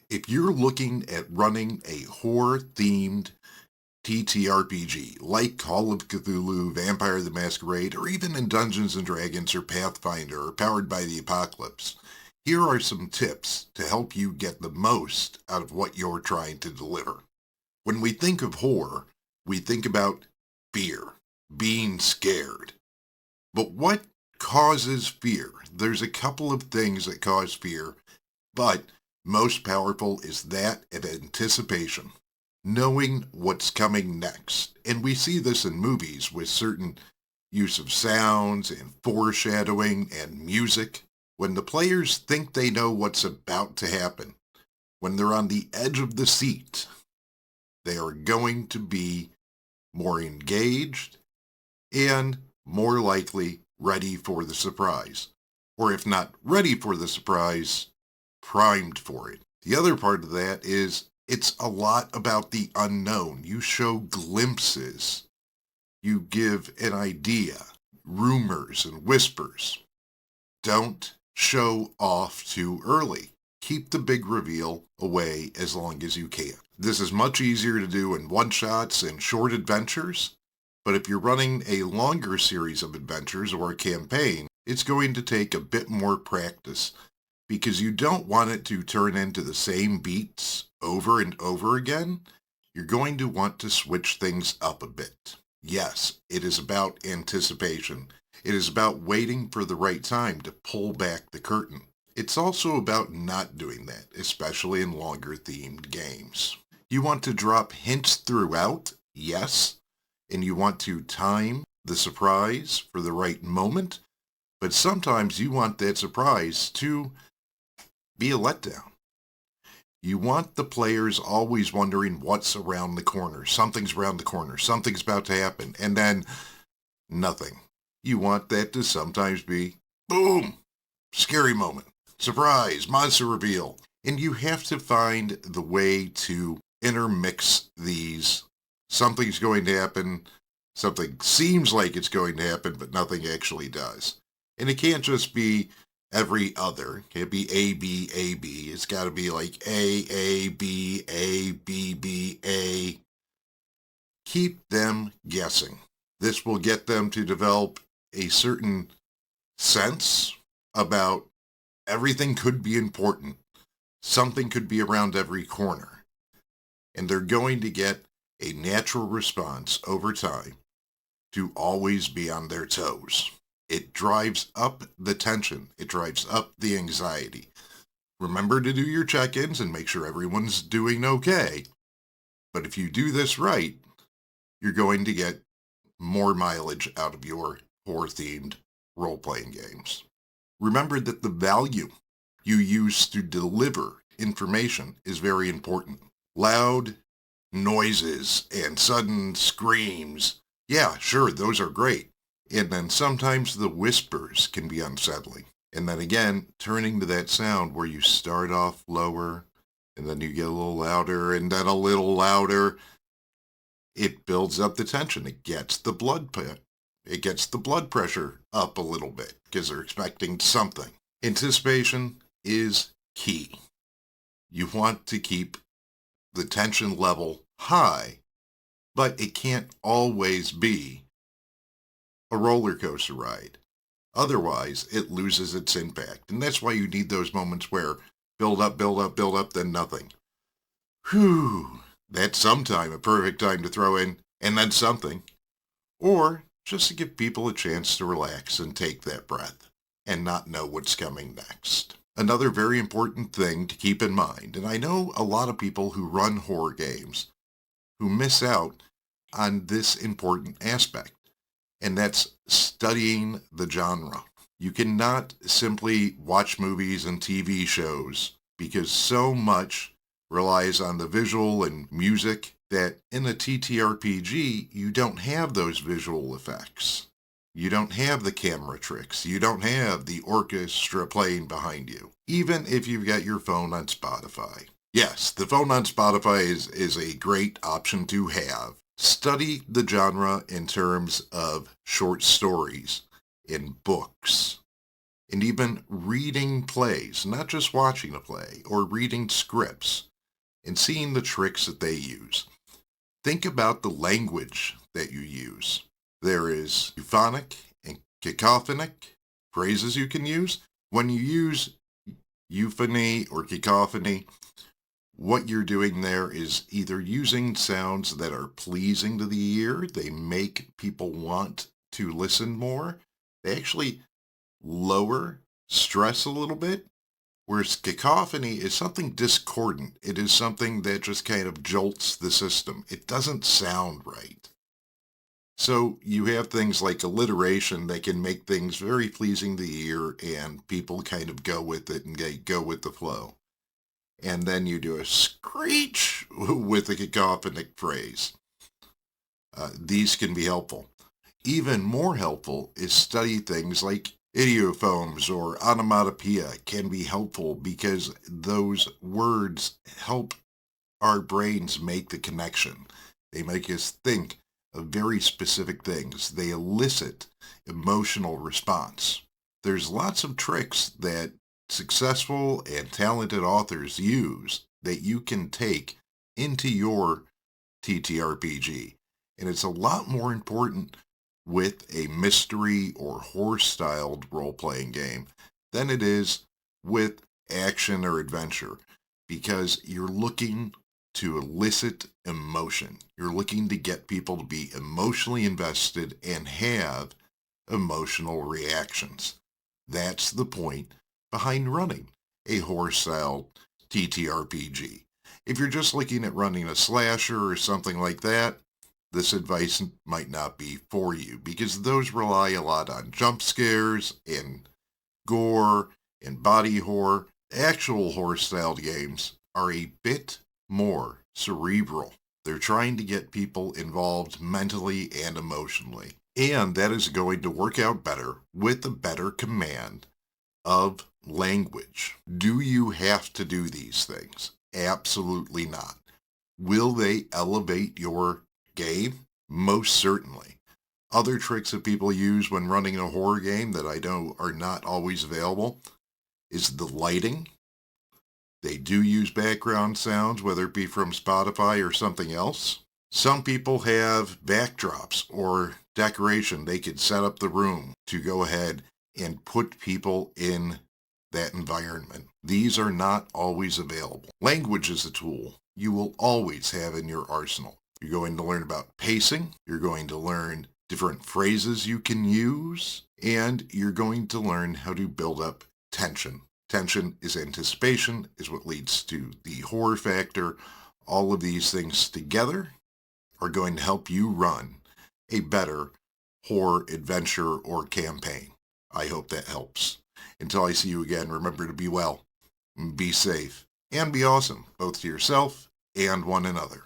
If you're looking at running a horror-themed TTRPG, like Call of Cthullu, Vampire the Masquerade, or even in Dungeons & Dragons or Pathfinder or Powered by the Apocalypse, here are some tips to help you get the most out of what you're trying to deliver. When we think of horror, we think about fear, being scared. But what causes fear? There's a couple of things that cause fear, but most powerful is that of anticipation, knowing what's coming next. And we see this in movies with certain use of sounds and foreshadowing and music. When the players think they know what's about to happen, when they're on the edge of the seat, they are going to be more engaged and more likely ready for the surprise. Or if not ready for the surprise, primed for it. The other part of that is it's a lot about the unknown. You show glimpses. You give an idea, rumors and whispers. Don't show off too early. Keep the big reveal away as long as you can. This is much easier to do in one-shots and short adventures, but if you're running a longer series of adventures or a campaign, it's going to take a bit more practice because you don't want it to turn into the same beats over and over again. You're going to want to switch things up a bit. Yes, it is about anticipation. It is about waiting for the right time to pull back the curtain. It's also about not doing that, especially in longer themed games. You want to drop hints throughout, yes, and you want to time the surprise for the right moment, but sometimes you want that surprise to be a letdown. You want the players always wondering what's around the corner. Something's around the corner. Something's about to happen. And then nothing. You want that to sometimes be, boom, scary moment, surprise, monster reveal. And you have to find the way to intermix these. Something's going to happen. Something seems like it's going to happen, but nothing actually does. And it can't just be every other. It can't be A, B, A, B. It's got to be like A, B, B, A. Keep them guessing. This will get them to develop a certain sense about everything could be important. Something could be around every corner. And they're going to get a natural response over time to always be on their toes. It drives up the tension. It drives up the anxiety. Remember to do your check-ins and make sure everyone's doing okay. But if you do this right, you're going to get more mileage out of your horror-themed role-playing games. Remember that the value you use to deliver information is very important. Loud noises and sudden screams, yeah, sure, those are great. And then sometimes the whispers can be unsettling. And then again, turning to that sound where you start off lower, and then you get a little louder, and then a little louder. It builds up the tension. It gets the blood pressure up a little bit because they're expecting something. Anticipation is key. You want to keep the tension level high, but it can't always be a roller coaster ride. Otherwise, it loses its impact. And that's why you need those moments where build up, then nothing. Whew, that's sometime a perfect time to throw in, and then something. Or just to give people a chance to relax and take that breath and not know what's coming next. Another very important thing to keep in mind, and I know a lot of people who run horror games who miss out on this important aspect, and that's studying the genre. You cannot simply watch movies and TV shows because so much relies on the visual and music that in a TTRPG, you don't have those visual effects. You don't have the camera tricks. You don't have the orchestra playing behind you, even if you've got your phone on Spotify. Yes, the phone on Spotify is a great option to have. Study the genre in terms of short stories, in books, and even reading plays, not just watching a play, or reading scripts, and seeing the tricks that they use. Think about the language that you use. There is euphonic and cacophonic phrases you can use. When you use euphony or cacophony, what you're doing there is either using sounds that are pleasing to the ear, they make people want to listen more, they actually lower stress a little bit, whereas cacophony is something discordant. It is something that just kind of jolts the system. It doesn't sound right. So you have things like alliteration that can make things very pleasing to the ear, and people kind of go with it and they go with the flow. And then you do a screech with a cacophonic phrase. These can be helpful. Even more helpful is study things like idiophones or onomatopoeia can be helpful because those words help our brains make the connection. They make us think of very specific things. They elicit emotional response. There's lots of tricks that successful and talented authors use that you can take into your TTRPG. And it's a lot more important with a mystery or horror-styled role-playing game than it is with action or adventure, because you're looking to elicit emotion. You're looking to get people to be emotionally invested and have emotional reactions. That's the point behind running a horror-style TTRPG. If you're just looking at running a slasher or something like that, this advice might not be for you because those rely a lot on jump scares and gore and body horror. Actual horror-styled games are a bit more cerebral. They're trying to get people involved mentally and emotionally. And that is going to work out better with a better command of language. Do you have to do these things? Absolutely not. Will they elevate your game? Most certainly. Other tricks that people use when running a horror game that I know are not always available is the lighting. They do use background sounds, whether it be from Spotify or something else. Some people have backdrops or decoration. They could set up the room to go ahead and put people in that environment. These are not always available. Language is a tool you will always have in your arsenal. You're going to learn about pacing. You're going to learn different phrases you can use. And you're going to learn how to build up tension. Tension is anticipation, is what leads to the horror factor. All of these things together are going to help you run a better horror adventure or campaign. I hope that helps. Until I see you again, remember to be well, be safe, and be awesome, both to yourself and one another.